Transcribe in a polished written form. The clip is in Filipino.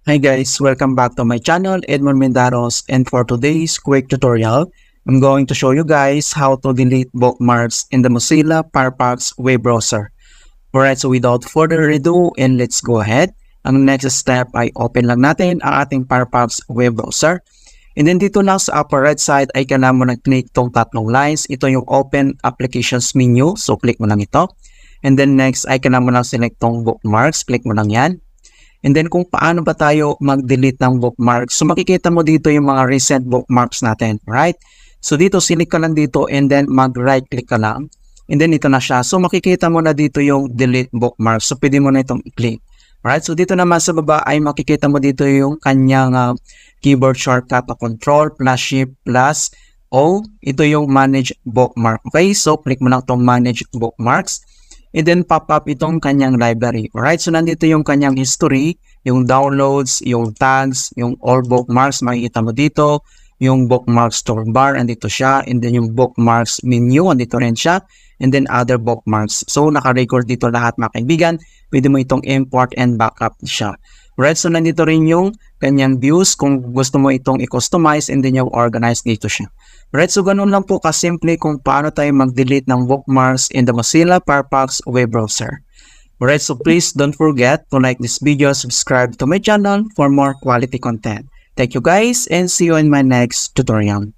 Hi guys, welcome back to my channel, Edmond Mendaros, and for today's quick tutorial, I'm going to show you guys how to delete bookmarks in the Mozilla Firefox web browser. Alright, so without further ado, and let's go ahead. Ang next step ay open lang natin ang ating Firefox web browser. And then dito lang sa upper right side ay kailangan mo na-click tong tatlong lines. Ito yung Open Applications menu, so click mo lang ito. And then next ay kailangan mo lang select tong bookmarks, click mo lang yan. And then kung paano ba tayo mag-delete ng bookmarks. So makikita mo dito yung mga recent bookmarks natin, right? So dito select ka lang dito and then mag-right click ka lang. And then ito na siya. So makikita mo na dito yung delete bookmarks. So pwede mo na itong i-click. Right? So dito naman sa baba ay makikita mo dito yung kanyang keyboard shortcut na control plus shift plus O. Ito yung manage bookmark. Okay? So click mo lang itong manage bookmarks. And then pop up itong kanyang library. Alright, so nandito yung kanyang history, yung downloads, yung tags, yung all bookmarks, makikita mo dito, yung bookmarks toolbar, andito siya, and then yung bookmarks menu, andito rin siya, and then other bookmarks. So naka-record dito lahat mga kaibigan, pwede mo itong import and backup siya. Right, so nandito rin yung kanyang views kung gusto mo itong i-customize and then yung organize dito siya. Right, so ganun lang po kasimple kung paano tayo mag-delete ng bookmarks in the Mozilla Firefox web browser. Right, so please don't forget to like this video, subscribe to my channel for more quality content. Thank you guys and see you in my next tutorial.